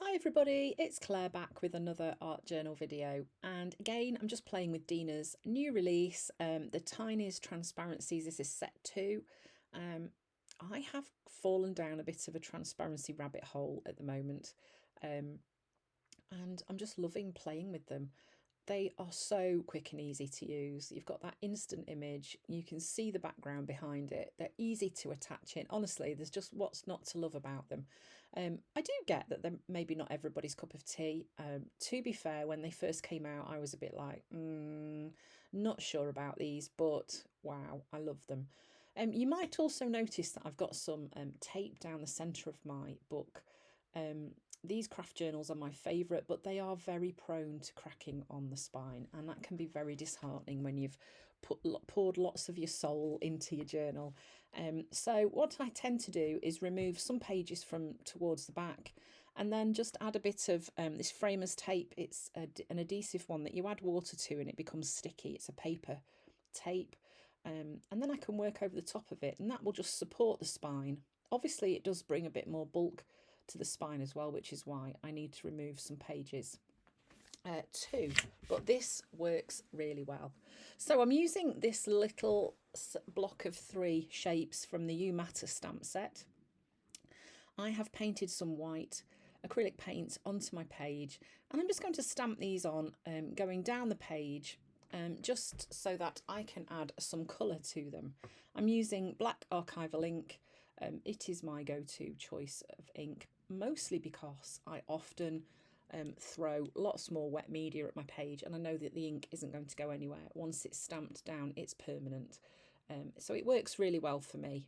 Hi everybody, it's Claire back with another art journal video, and again I'm just playing with Dina's new release, the Tiniest Transparencies. This is set 2. I have fallen down a bit of a transparency rabbit hole at the moment, and I'm just loving playing with them. They are so quick and easy to use. You've got that instant image, you can see the background behind it, they're easy to attach in. Honestly, there's just what's not to love about them. I do get that they're maybe not everybody's cup of tea. To be fair, when they first came out, I was a bit like, not sure about these, but wow, I love them. You might also notice that I've got some tape down the centre of my book. These craft journals are my favourite, but they are very prone to cracking on the spine, and that can be very disheartening when you've poured lots of your soul into your journal. So what I tend to do is remove some pages from towards the back, and then just add a bit of this framer's tape. It's an adhesive one that you add water to and it becomes sticky. It's a paper tape, and then I can work over the top of it, and that will just support the spine. Obviously it does bring a bit more bulk to the spine as well, which is why I need to remove some pages too, but this works really well. So I'm using this little block of 3 shapes from the You Matter stamp set. I have painted some white acrylic paint onto my page, and I'm just going to stamp these on, going down the page, just so that I can add some colour to them. I'm using black archival ink. It is my go-to choice of ink, mostly because I often throw lots more wet media at my page, and I know that the ink isn't going to go anywhere. Once it's stamped down, it's permanent. So it works really well for me.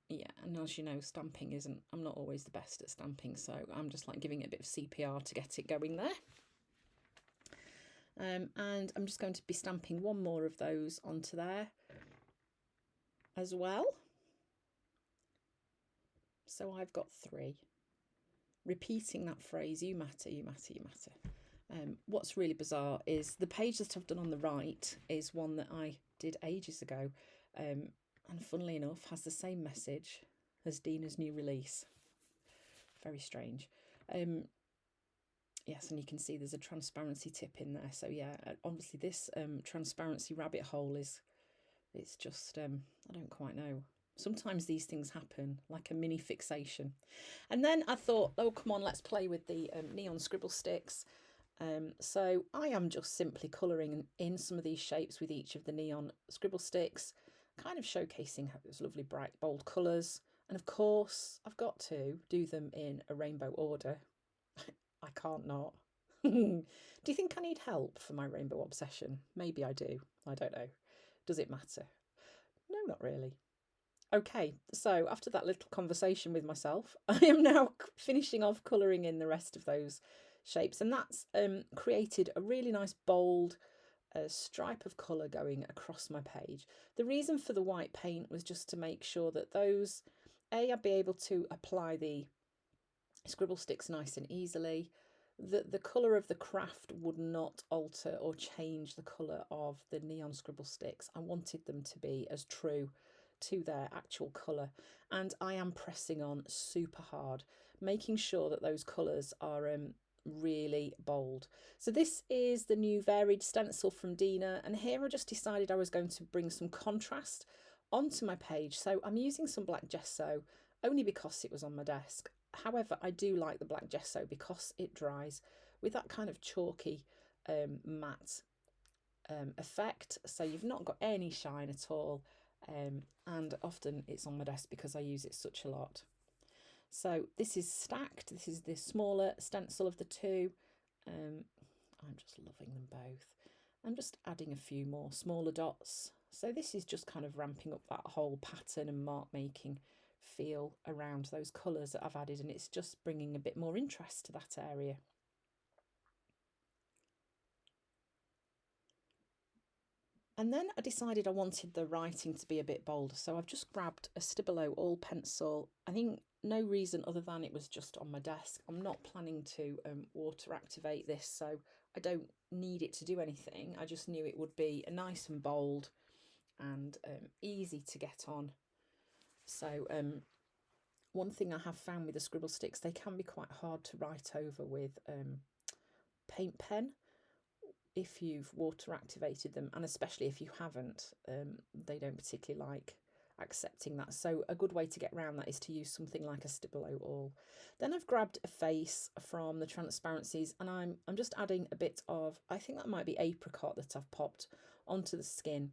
Yeah, and as you know, I'm not always the best at stamping, so I'm just like giving it a bit of CPR to get it going there. And I'm just going to be stamping one more of those onto there as well. So I've got 3. Repeating that phrase, you matter, you matter, you matter. What's really bizarre is the page that I've done on the right is one that I did ages ago, and funnily enough has the same message as Dina's new release. Very strange. Yes, and you can see there's a transparency tip in there. So yeah, obviously this transparency rabbit hole it's just, I don't quite know. Sometimes these things happen, like a mini fixation. And then I thought, oh, come on, let's play with the neon scribble sticks. So I am just simply colouring in some of these shapes with each of the neon scribble sticks, kind of showcasing those lovely bright bold colours. And of course, I've got to do them in a rainbow order. I can't not. Do you think I need help for my rainbow obsession? Maybe I do. I don't know. Does it matter? No, not really. Okay, so after that little conversation with myself, I am now finishing off colouring in the rest of those shapes, and that's created a really nice bold stripe of colour going across my page. The reason for the white paint was just to make sure that those, I'd be able to apply the scribble sticks nice and easily. The colour of the craft would not alter or change the colour of the neon scribble sticks. I wanted them to be as true to their actual colour, and I am pressing on super hard, making sure that those colours are really bold. So this is the new varied stencil from Dina, and here I just decided I was going to bring some contrast onto my page. So I'm using some black gesso only because it was on my desk. However, I do like the black gesso because it dries with that kind of chalky matte effect, so you've not got any shine at all, and often it's on my desk because I use it such a lot. So this is stacked. This is the smaller stencil of the 2. I'm just loving them both. I'm just adding a few more smaller dots. So this is just kind of ramping up that whole pattern and mark making feel around those colours that I've added, and it's just bringing a bit more interest to that area. And then I decided I wanted the writing to be a bit bolder, so I've just grabbed a Stabilo all pencil. I think no reason other than it was just on my desk. I'm not planning to water activate this, so I don't need it to do anything. I just knew it would be nice and bold and easy to get on. So one thing I have found with the scribble sticks, they can be quite hard to write over with paint pen if you've water activated them, and especially if you haven't, they don't particularly like accepting that. So a good way to get around that is to use something like a Stabilo awl. Then I've grabbed a face from the Transparencies, and I'm just adding a bit of, I think that might be apricot that I've popped onto the skin,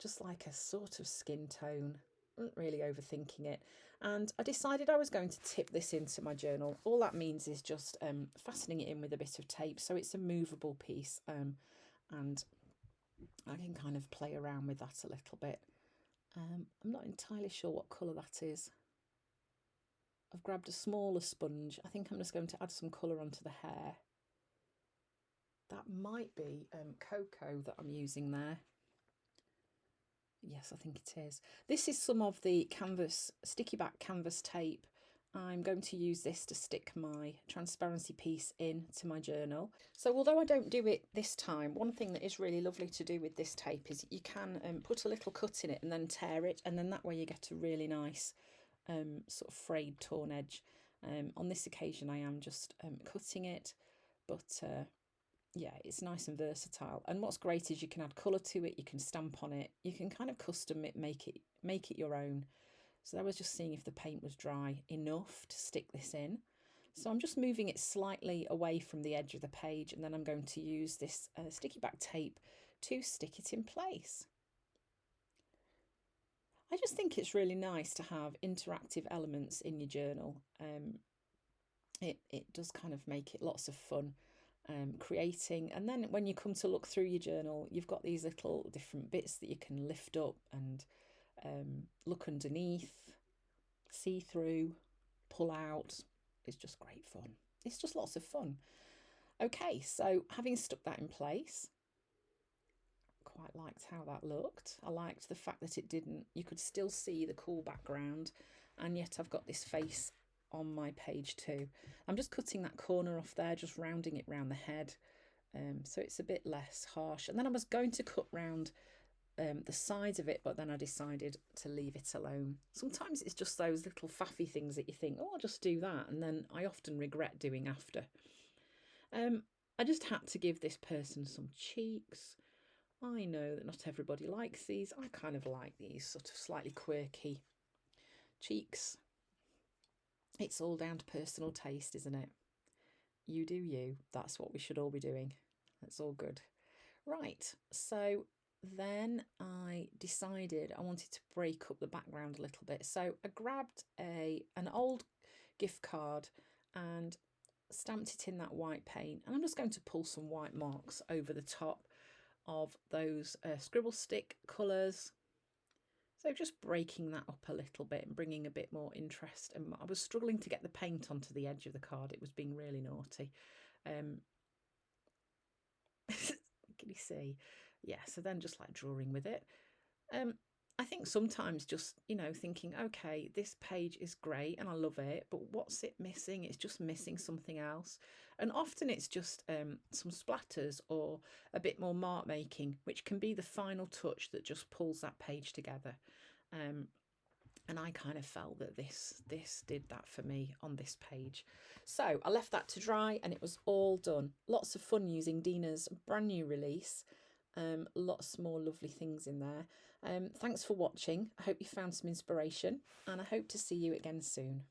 just like a sort of skin tone. Not really overthinking it. And I decided I was going to tip this into my journal. All that means is just fastening it in with a bit of tape, so it's a movable piece, and I can kind of play around with that a little bit. I'm not entirely sure what colour that is. I've grabbed a smaller sponge. I think I'm just going to add some colour onto the hair. That might be cocoa that I'm using there. Yes, I think it is. This is some of the canvas, sticky back canvas tape. I'm going to use this to stick my transparency piece into my journal. So although I don't do it this time, one thing that is really lovely to do with this tape is you can put a little cut in it and then tear it, and then that way you get a really nice sort of frayed torn edge. On this occasion I am just cutting it, but yeah, it's nice and versatile. And what's great is you can add colour to it, you can stamp on it, you can kind of custom it, make it your own. So I was just seeing if the paint was dry enough to stick this in. So I'm just moving it slightly away from the edge of the page, and then I'm going to use this sticky back tape to stick it in place. I just think it's really nice to have interactive elements in your journal. It does kind of make it lots of fun. Creating, and then when you come to look through your journal, you've got these little different bits that you can lift up and look underneath, see through, pull out. It's just great fun. It's just lots of fun. Okay, so having stuck that in place, quite liked how that looked. I liked the fact that you could still see the cool background, and yet I've got this face on my page too. I'm just cutting that corner off there, just rounding it round the head, so it's a bit less harsh. And then I was going to cut round the sides of it, but then I decided to leave it alone. Sometimes it's just those little faffy things that you think, oh, I'll just do that, and then I often regret doing after. I just had to give this person some cheeks. I know that not everybody likes these. I kind of like these sort of slightly quirky cheeks. It's all down to personal taste, isn't it? You do you. That's what we should all be doing. That's all good. Right, so then I decided I wanted to break up the background a little bit. So I grabbed an old gift card and stamped it in that white paint. And I'm just going to pull some white marks over the top of those scribble stick colours. So just breaking that up a little bit and bringing a bit more interest. And I was struggling to get the paint onto the edge of the card. It was being really naughty. Can you see? Yeah, so then just like drawing with it. I think sometimes just, thinking, okay, this page is great and I love it, but what's it missing? It's just missing something else. And often it's just some splatters or a bit more mark making, which can be the final touch that just pulls that page together. And I kind of felt that this did that for me on this page. So I left that to dry and it was all done. Lots of fun using Dina's brand new release. Lots more lovely things in there. Thanks for watching. I hope you found some inspiration, and I hope to see you again soon.